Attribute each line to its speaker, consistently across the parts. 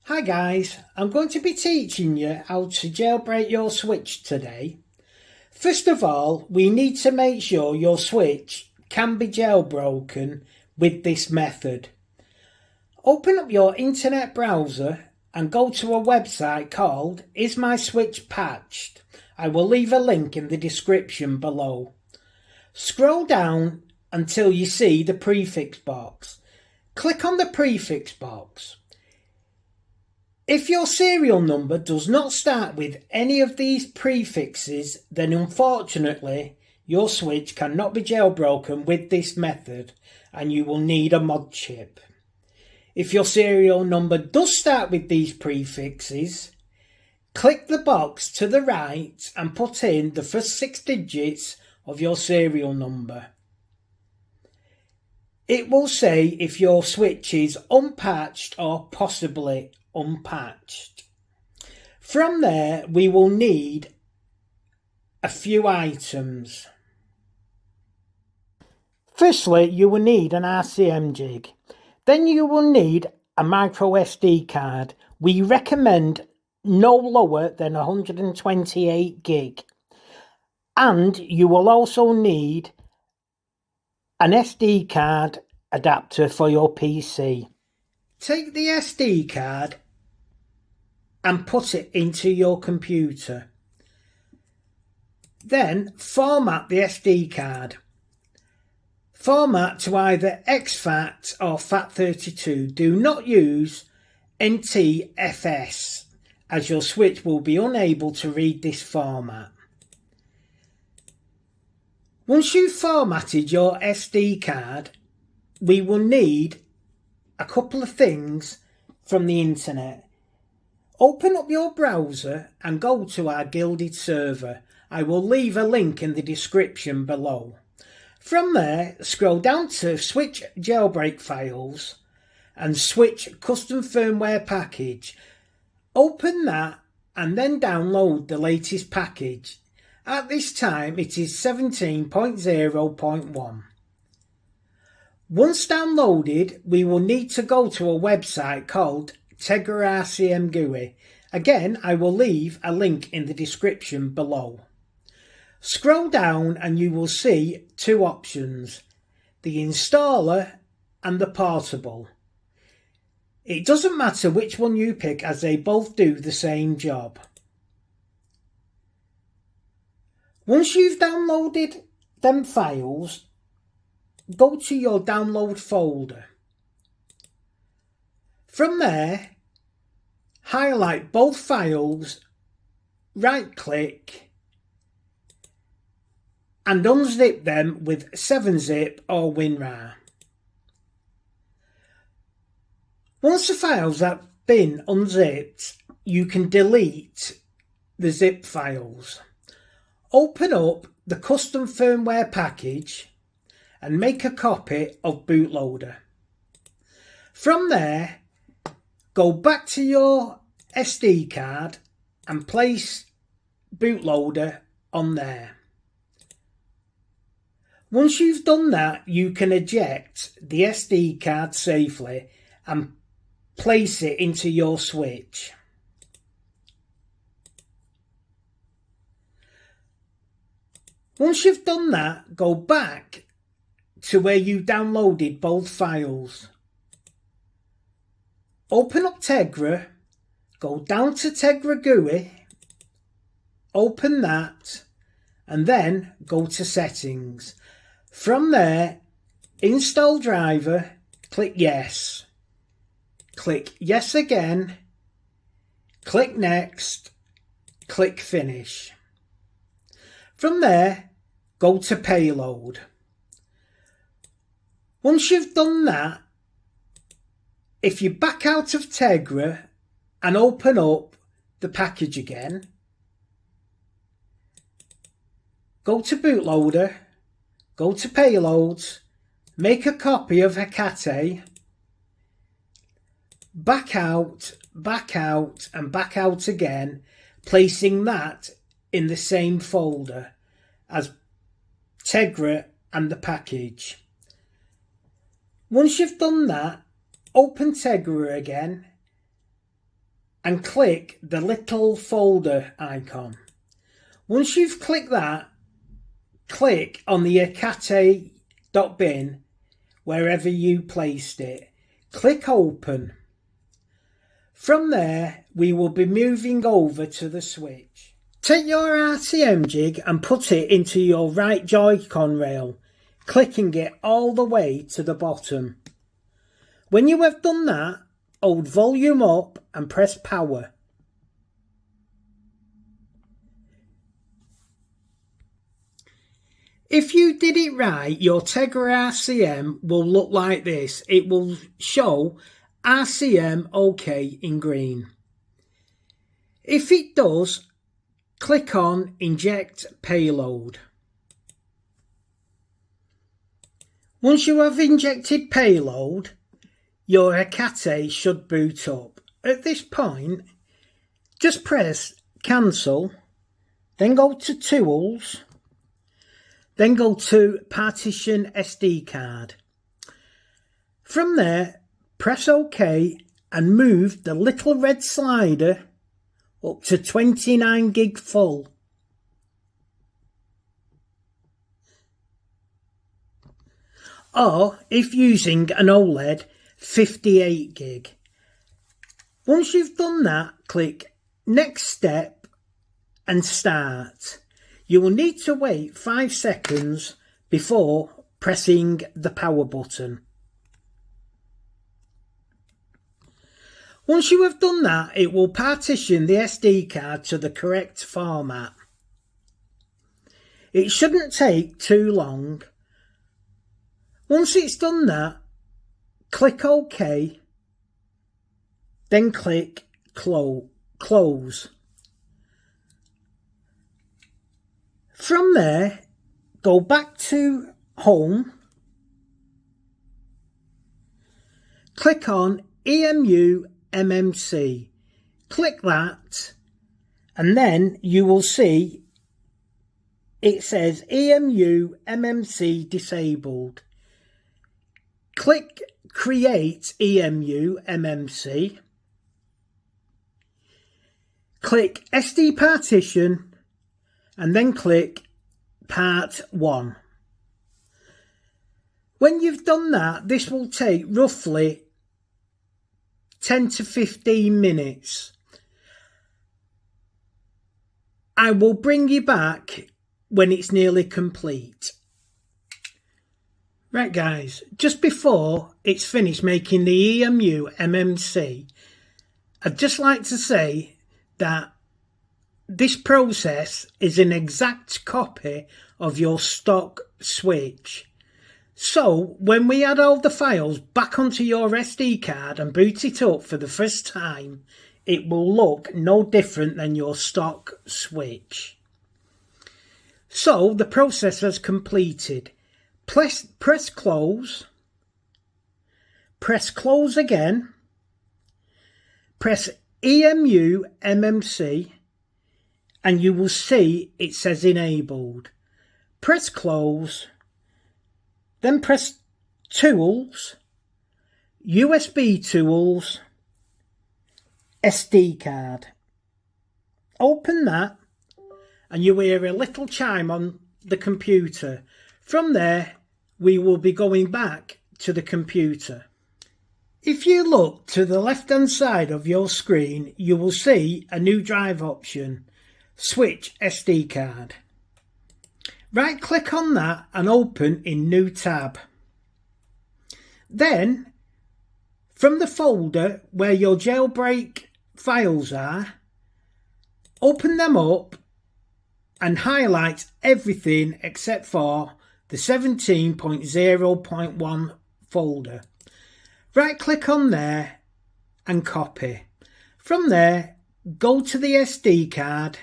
Speaker 1: Hi guys, I'm going to be teaching you how to jailbreak your switch today. First of all, we need to make sure your switch can be jailbroken with this method. Open up your internet browser and go to a website called Is My Switch Patched? I will leave a link in the description below. Scroll down until you see the prefix box. Click on the prefix box. If your serial number does not start with any of these prefixes, then unfortunately your switch cannot be jailbroken with this method and you will need a mod chip. If your serial number does start with these prefixes, click the box to the right and put in the first 6 digits of your serial number. It will say if your switch is unpatched or possibly unpatched. From there, we will need a few items. Firstly, you will need an RCM jig. Then you will need a micro SD card. We recommend no lower than 128 gig. And you will also need an SD card adapter for your PC. Take the SD card and put it into your computer. Then format the SD card. Format to either exFAT or FAT32. Do not use NTFS as your switch will be unable to read this format. Once you've formatted your SD card, we will need a couple of things from the internet. Open up your browser and go to our Guilded server. I will leave a link in the description below. From there, scroll down to Switch Jailbreak Files and Switch Custom Firmware Package. Open that and then download the latest package. At this time it is 17.0.1. Once downloaded, we will need to go to a website called Tegra RCM GUI. Again, I will leave a link in the description below. Scroll down and you will see two options, the installer and the portable. It doesn't matter which one you pick as they both do the same job. Once you've downloaded them files, go to your download folder. From there, highlight both files, right click and unzip them with 7-zip or WinRAR. Once the files have been unzipped, you can delete the zip files. Open up the custom firmware package and make a copy of bootloader. From there, go back to your SD card and place bootloader on there. Once you've done that, you can eject the SD card safely and place it into your switch. Once you've done that, go back to where you downloaded both files. Open up Tegra, go down to Tegra GUI, open that, and then go to settings. From there, install driver, click yes. Click yes again, click next, click finish. From there, go to payload. Once you've done that, if you back out of Tegra and open up the package again, go to bootloader, go to payloads, make a copy of Hecate, back out and back out again, placing that in the same folder as Tegra and the package. Once you've done that, open Tegra again and click the little folder icon. Once you've clicked that, click on the Ekate.bin wherever you placed it. Click open. From there, we will be moving over to the switch. Take your RCM jig and put it into your right Joy-Con rail, clicking it all the way to the bottom. When you have done that, hold volume up and press power. If you did it right, your Tegra RCM will look like this. It will show RCM OK in green. If it does, click on Inject Payload. Once you have injected payload, your Ekate should boot up. At this point, just press Cancel, then go to Tools, then go to Partition SD card. From there, press OK and move the little red slider up to 29 gig full. Or, if using an OLED, 58 gig. Once you've done that, click Next Step and Start. You will need to wait 5 seconds before pressing the power button. Once you have done that, it will partition the SD card to the correct format. It shouldn't take too long. Once it's done that, click OK, then click Close. From there, go back to Home, click on EMU MMC, click that, and then you will see it says EMU MMC disabled. Click Create EMU MMC, click SD partition, and then click Part 1. When you've done that, this will take roughly 10 to 15 minutes. I will bring you back when it's nearly complete. Right guys, just before it's finished making the EMU MMC, I'd just like to say that this process is an exact copy of your stock switch. So when we add all the files back onto your SD card and boot it up for the first time, it will look no different than your stock switch. So the process has completed. Press close, press close again, press EMU MMC, and you will see it says enabled. Press close, then press Tools, USB Tools, SD card. Open that and you hear a little chime on the computer. From there, we will be going back to the computer. If you look to the left hand side of your screen, you will see a new drive option, Switch SD card. Right click on that and open in new tab. Then, from the folder where your jailbreak files are, open them up and highlight everything except for the 17.0.1 folder. Right click on there and copy. From there, go to the SD card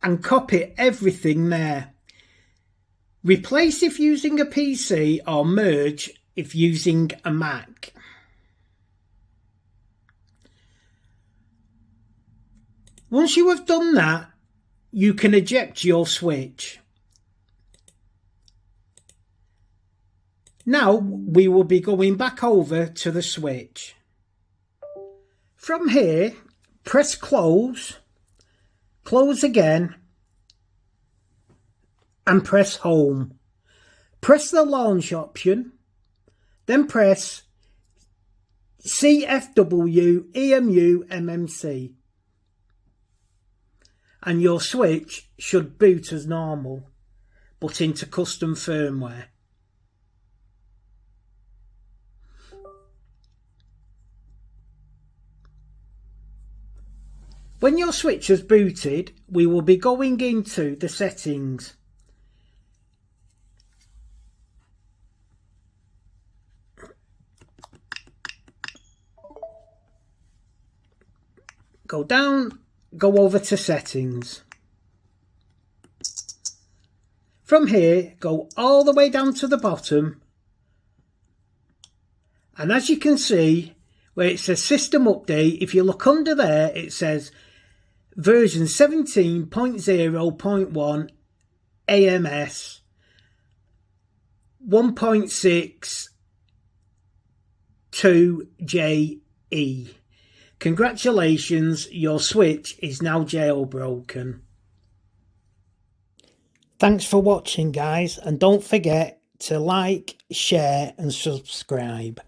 Speaker 1: and copy everything there. Replace if using a PC or merge if using a Mac. Once you have done that, you can eject your switch. Now we will be going back over to the switch. From here, press close, close again, and press home. Press the launch option, then press CFW EMU MMC, and your switch should boot as normal, but into custom firmware. When your switch has booted, we will be going into the settings. Go down, go over to settings. From here, go all the way down to the bottom. And as you can see, where it says system update, if you look under there, it says version 17.0.1 AMS 1.6 2JE. Congratulations, your switch is now jailbroken. Thanks for watching, guys, and don't forget to like, share and subscribe.